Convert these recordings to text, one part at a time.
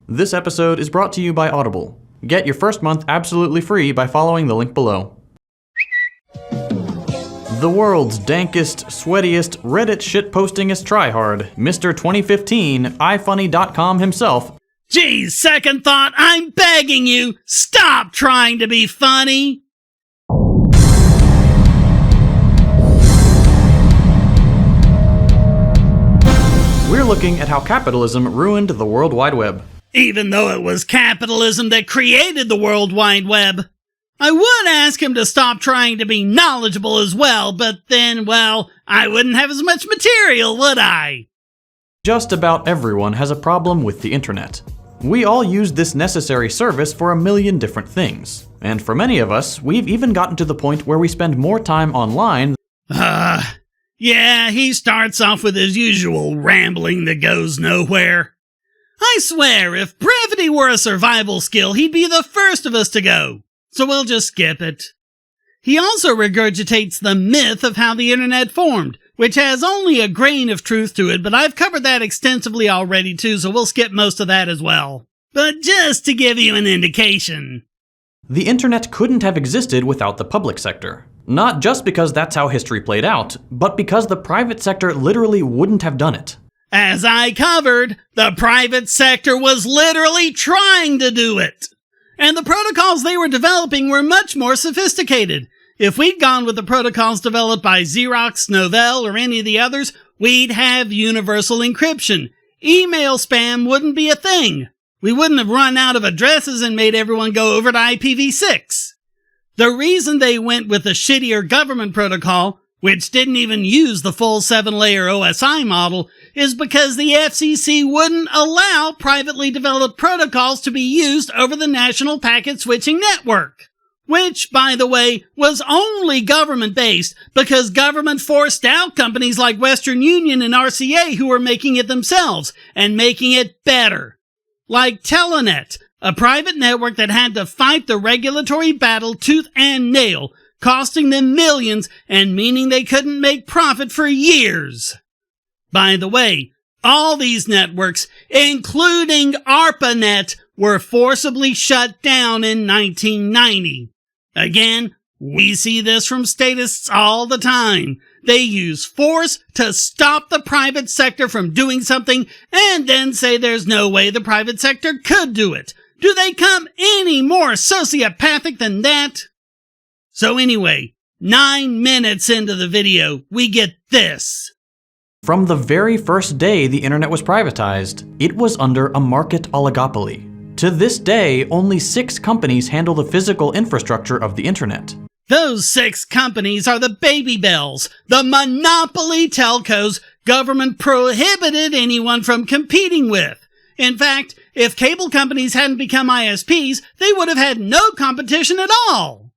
This episode is brought to you by Audible. Get your first month absolutely free by following the link below. The world's dankest, sweatiest, Reddit shitpostingest tryhard, Mr. 2015, ifunny.com himself. Geez, second thought, I'm begging you, stop trying to be funny! We're looking at how capitalism ruined the World Wide Web. Even though it was capitalism that created the World Wide Web. I would ask him to stop trying to be knowledgeable as well, but then, well, I wouldn't have as much material, would I? Just about everyone has a problem with the internet. We all use this necessary service for a million different things. And for many of us, we've even gotten to the point where we spend more time online. Yeah, he starts off with his usual rambling that goes nowhere. I swear, if brevity were a survival skill, he'd be the first of us to go. So we'll just skip it. He also regurgitates the myth of how the internet formed, which has only a grain of truth to it, but I've covered that extensively already too, so we'll skip most of that as well. But just to give you an indication. The internet couldn't have existed without the public sector. Not just because that's how history played out, but because the private sector literally wouldn't have done it. As I covered, the private sector was literally trying to do it. And the protocols they were developing were much more sophisticated. If we'd gone with the protocols developed by Xerox, Novell, or any of the others, we'd have universal encryption. Email spam wouldn't be a thing. We wouldn't have run out of addresses and made everyone go over to IPv6. The reason they went with the shittier government protocol, which didn't even use the full 7-layer OSI model, is because the FCC wouldn't allow privately developed protocols to be used over the National Packet Switching Network. Which, by the way, was only government-based because government forced out companies like Western Union and RCA who were making it themselves, and making it better. Like Telenet, a private network that had to fight the regulatory battle tooth and nail, costing them millions and meaning they couldn't make profit for years. By the way, all these networks, including ARPANET, were forcibly shut down in 1990. Again, we see this from statists all the time. They use force to stop the private sector from doing something and then say there's no way the private sector could do it. Do they come any more sociopathic than that? So anyway, 9 minutes into the video, we get this. From the very first day the internet was privatized, it was under a market oligopoly. To this day, only 6 companies handle the physical infrastructure of the internet. Those 6 companies are the baby bells, the monopoly telcos government prohibited anyone from competing with. In fact, if cable companies hadn't become ISPs, they would have had no competition at all.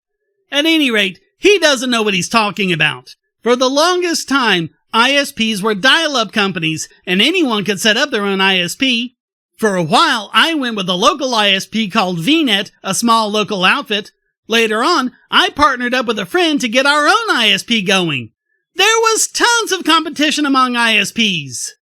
At any rate, he doesn't know what he's talking about. For the longest time, ISPs were dial-up companies, and anyone could set up their own ISP. For a while, I went with a local ISP called VNet, a small local outfit. Later on, I partnered up with a friend to get our own ISP going. There was tons of competition among ISPs.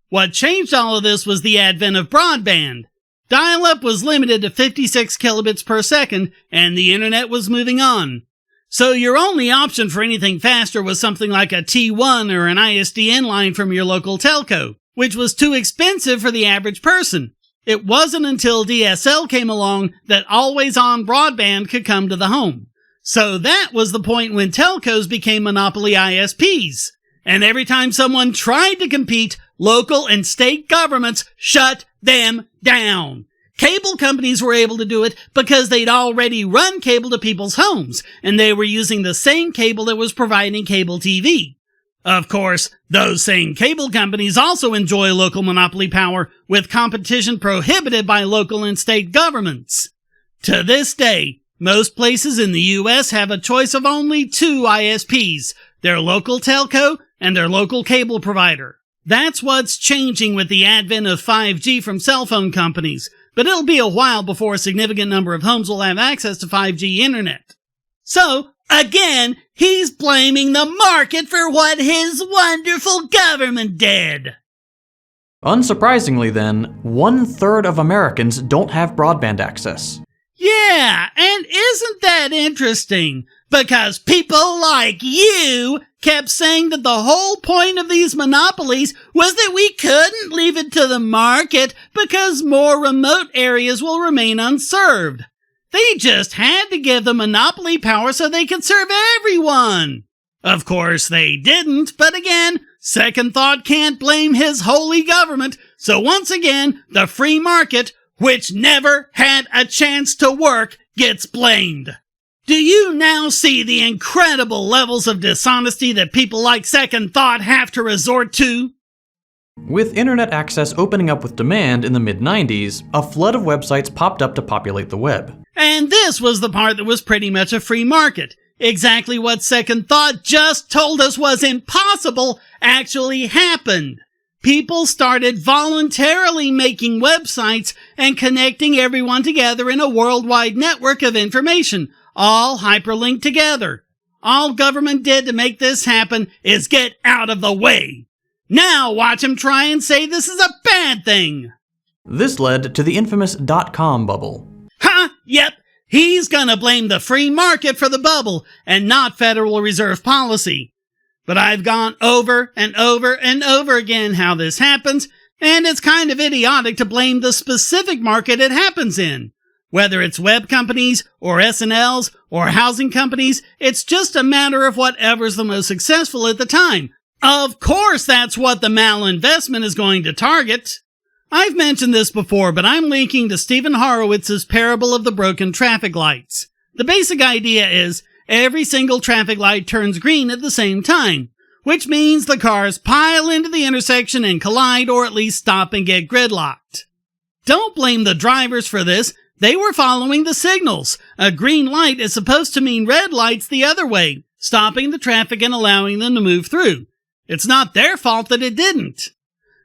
What changed all of this was the advent of broadband. Dial-up was limited to 56 kilobits per second, and the internet was moving on. So your only option for anything faster was something like a T1 or an ISDN line from your local telco, which was too expensive for the average person. It wasn't until DSL came along that always-on broadband could come to the home. So that was the point when telcos became monopoly ISPs. And every time someone tried to compete, local and state governments shut them down. Cable companies were able to do it because they'd already run cable to people's homes, and they were using the same cable that was providing cable TV. Of course, those same cable companies also enjoy local monopoly power, with competition prohibited by local and state governments. To this day, most places in the US have a choice of only 2 ISPs, their local telco and their local cable provider. That's what's changing with the advent of 5G from cell phone companies, but it'll be a while before a significant number of homes will have access to 5G internet. So, again, he's blaming the market for what his wonderful government did. Unsurprisingly then, 1/3 of Americans don't have broadband access. Yeah, and isn't that interesting? Because people like you kept saying that the whole point of these monopolies was that we couldn't leave it to the market because more remote areas will remain unserved. They just had to give the monopoly power so they could serve everyone. Of course they didn't, but again, Second Thought can't blame his holy government, so once again, the free market, which never had a chance to work, gets blamed. Do you now see the incredible levels of dishonesty that people like Second Thought have to resort to? With internet access opening up with demand in the mid-90s, a flood of websites popped up to populate the web. And this was the part that was pretty much a free market. Exactly what Second Thought just told us was impossible actually happened. People started voluntarily making websites and connecting everyone together in a worldwide network of information, all hyperlinked together. All government did to make this happen is get out of the way. Now watch him try and say this is a bad thing. This led to the infamous .com bubble. Yep. He's gonna blame the free market for the bubble and not Federal Reserve policy. But I've gone over and over and over again how this happens, and it's kind of idiotic to blame the specific market it happens in. Whether it's web companies, or S&Ls, or housing companies, it's just a matter of whatever's the most successful at the time. Of course that's what the malinvestment is going to target. I've mentioned this before, but I'm linking to Stephen Horowitz's parable of the broken traffic lights. The basic idea is every single traffic light turns green at the same time, which means the cars pile into the intersection and collide or at least stop and get gridlocked. Don't blame the drivers for this. They were following the signals. A green light is supposed to mean red lights the other way, stopping the traffic and allowing them to move through. It's not their fault that it didn't.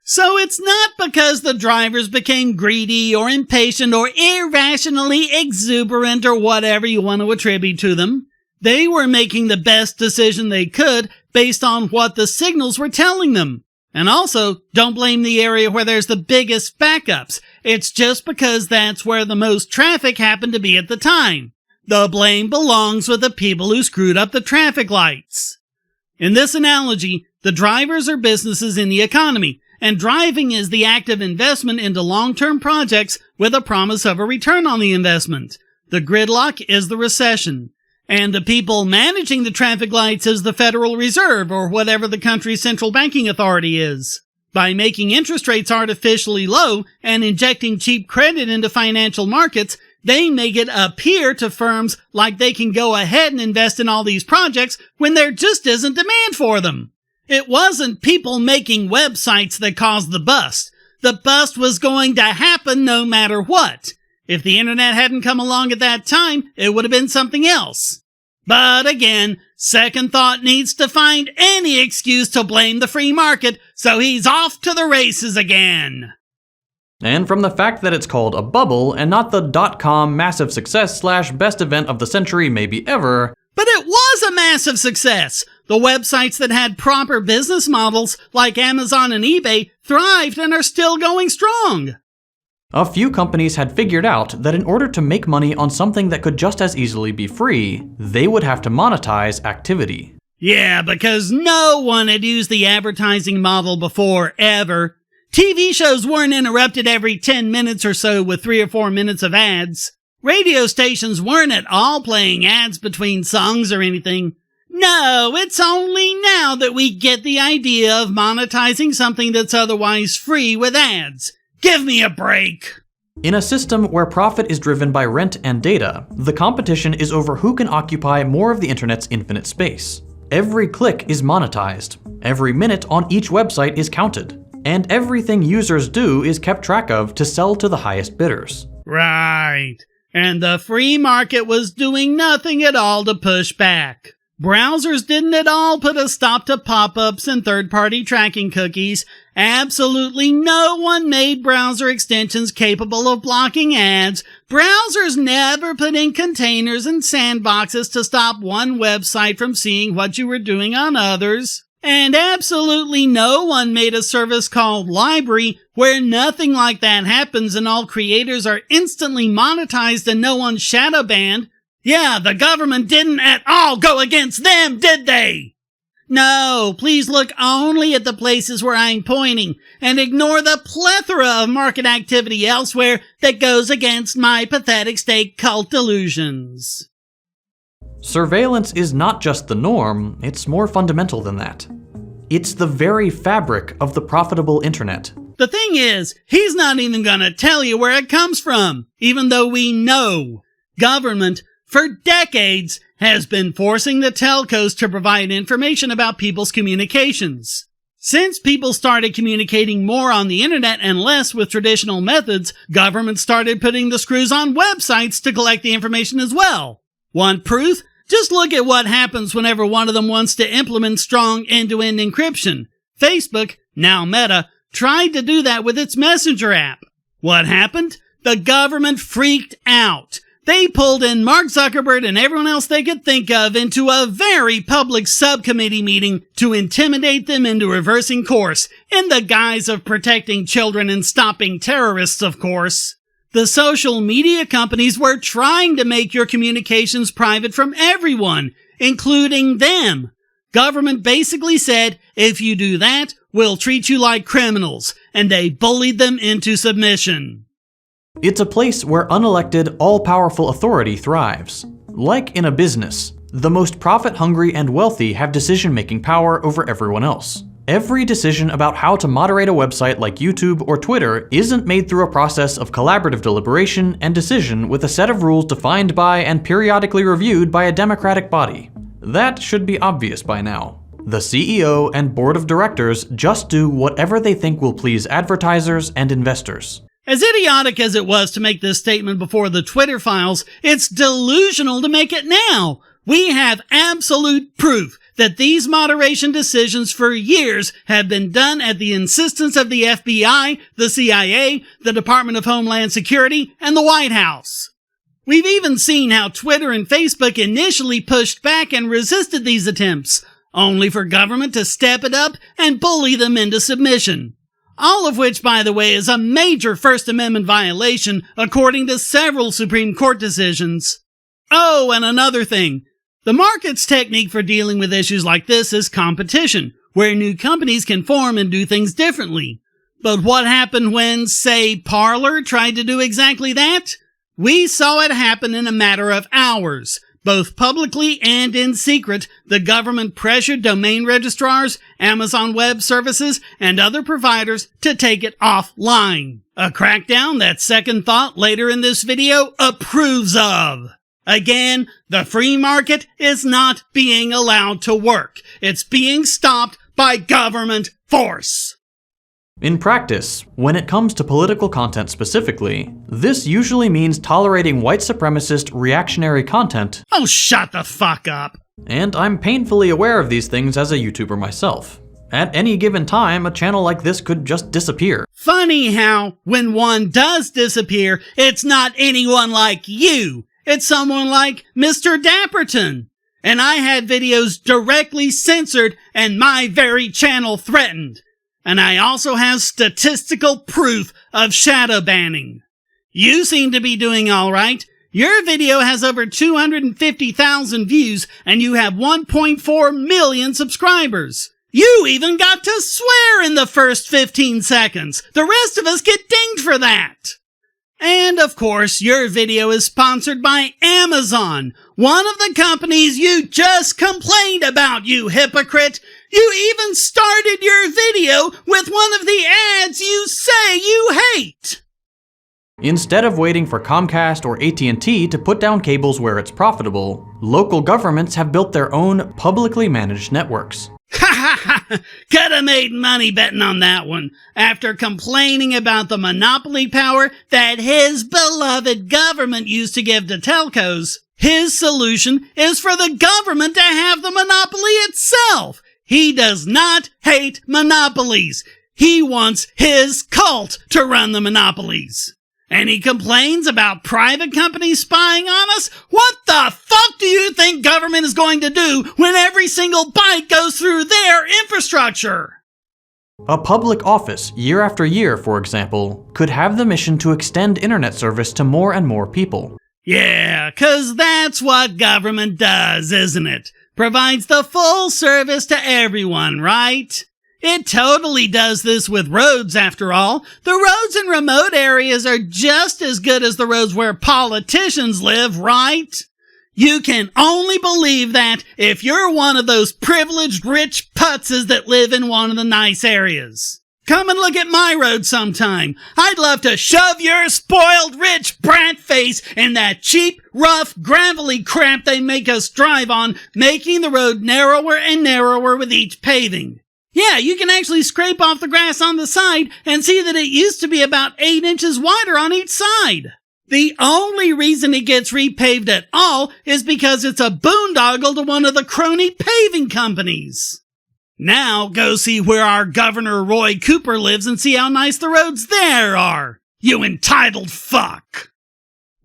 So it's not because the drivers became greedy or impatient or irrationally exuberant or whatever you want to attribute to them. They were making the best decision they could based on what the signals were telling them. And also, don't blame the area where there's the biggest backups. It's just because that's where the most traffic happened to be at the time. The blame belongs with the people who screwed up the traffic lights. In this analogy, the drivers are businesses in the economy, and driving is the active investment into long-term projects with a promise of a return on the investment. The gridlock is the recession. And the people managing the traffic lights is the Federal Reserve, or whatever the country's central banking authority is. By making interest rates artificially low and injecting cheap credit into financial markets, they make it appear to firms like they can go ahead and invest in all these projects when there just isn't demand for them. It wasn't people making websites that caused the bust. The bust was going to happen no matter what. If the internet hadn't come along at that time, it would have been something else. But again, Second Thought needs to find any excuse to blame the free market, so he's off to the races again. And from the fact that it's called a bubble and not the .com massive success / best event of the century maybe ever. But it was a massive success. The websites that had proper business models, like Amazon and eBay, thrived and are still going strong. A few companies had figured out that in order to make money on something that could just as easily be free, they would have to monetize activity. Yeah, because no one had used the advertising model before, ever. TV shows weren't interrupted every 10 minutes or so with 3 or 4 minutes of ads. Radio stations weren't at all playing ads between songs or anything. No, it's only now that we get the idea of monetizing something that's otherwise free with ads. Give me a break! In a system where profit is driven by rent and data, the competition is over who can occupy more of the internet's infinite space. Every click is monetized, every minute on each website is counted, and everything users do is kept track of to sell to the highest bidders. Right. And the free market was doing nothing at all to push back. Browsers didn't at all put a stop to pop-ups and third-party tracking cookies. Absolutely no one made browser extensions capable of blocking ads. Browsers never put in containers and sandboxes to stop one website from seeing what you were doing on others. And absolutely no one made a service called Library where nothing like that happens and all creators are instantly monetized and no one's shadow banned. Yeah, the government didn't at all go against them, did they? No, please look only at the places where I'm pointing and ignore the plethora of market activity elsewhere that goes against my pathetic state cult delusions. Surveillance is not just the norm, it's more fundamental than that. It's the very fabric of the profitable internet. The thing is, he's not even gonna tell you where it comes from, even though we know. Government, for decades, has been forcing the telcos to provide information about people's communications. Since people started communicating more on the internet and less with traditional methods, government started putting the screws on websites to collect the information as well. Want proof? Just look at what happens whenever one of them wants to implement strong end-to-end encryption. Facebook, now Meta, tried to do that with its Messenger app. What happened? The government freaked out. They pulled in Mark Zuckerberg and everyone else they could think of into a very public subcommittee meeting to intimidate them into reversing course, in the guise of protecting children and stopping terrorists, of course. The social media companies were trying to make your communications private from everyone, including them. Government basically said, if you do that, we'll treat you like criminals, and they bullied them into submission. It's a place where unelected, all-powerful authority thrives. Like in a business, the most profit-hungry and wealthy have decision-making power over everyone else. Every decision about how to moderate a website like YouTube or Twitter isn't made through a process of collaborative deliberation and decision with a set of rules defined by and periodically reviewed by a democratic body. That should be obvious by now. The CEO and board of directors just do whatever they think will please advertisers and investors. As idiotic as it was to make this statement before the Twitter files, it's delusional to make it now. We have absolute proof that these moderation decisions for years have been done at the insistence of the FBI, the CIA, the Department of Homeland Security, and the White House. We've even seen how Twitter and Facebook initially pushed back and resisted these attempts, only for government to step it up and bully them into submission. All of which, by the way, is a major First Amendment violation, according to several Supreme Court decisions. Oh, and another thing. The market's technique for dealing with issues like this is competition, where new companies can form and do things differently. But what happened when, say, Parler tried to do exactly that? We saw it happen in a matter of hours. Both publicly and in secret, the government pressured domain registrars, Amazon Web Services, and other providers to take it offline. A crackdown that Second Thought later in this video approves of. Again, the free market is not being allowed to work. It's being stopped by government force. In practice, when it comes to political content specifically, this usually means tolerating white supremacist reactionary content. Oh, shut the fuck up. And I'm painfully aware of these things as a YouTuber myself. At any given time, a channel like this could just disappear. Funny how, when one does disappear, it's not anyone like you. It's someone like Mr. Dapperton. And I had videos directly censored and my very channel threatened. And I also have statistical proof of shadow banning. You seem to be doing all right. Your video has over 250,000 views and you have 1.4 million subscribers. You even got to swear in the first 15 seconds. The rest of us get dinged for that. And of course, your video is sponsored by Amazon, one of the companies you just complained about, you hypocrite. You even started your video with one of the ads you say you hate. Instead of waiting for Comcast or AT&T to put down cables where it's profitable, local governments have built their own publicly managed networks. Ha ha ha! Coulda made money betting on that one. After complaining about the monopoly power that his beloved government used to give to telcos, his solution is for the government to have the monopoly itself. He does not hate monopolies. He wants his cult to run the monopolies. And he complains about private companies spying on us? What the fuck do you think government is going to do when every single byte goes through their infrastructure? A public office, year after year, for example, could have the mission to extend internet service to more and more people. Yeah, 'cause that's what government does, isn't it? Provides the full service to everyone, right? It totally does this with roads, after all. The roads in remote areas are just as good as the roads where politicians live, right? You can only believe that if you're one of those privileged rich putzes that live in one of the nice areas. Come and look at my road sometime. I'd love to shove your spoiled rich brat face in that cheap, rough, gravelly crap they make us drive on, making the road narrower and narrower with each paving. Yeah, you can actually scrape off the grass on the side and see that it used to be about 8 inches wider on each side. The only reason it gets repaved at all is because it's a boondoggle to one of the crony paving companies. Now go see where our Governor Roy Cooper lives and see how nice the roads there are, you entitled fuck.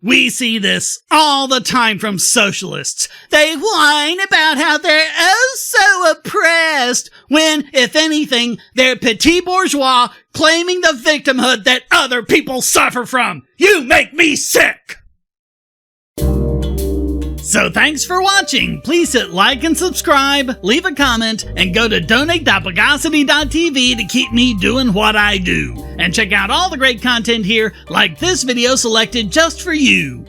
We see this all the time from socialists. They whine about how they're oh so oppressed, when, if anything, they're petit bourgeois claiming the victimhood that other people suffer from. You make me sick! So thanks for watching. Please hit like and subscribe, leave a comment, and go to donate.bogosity.tv to keep me doing what I do. And check out all the great content here, like this video selected just for you.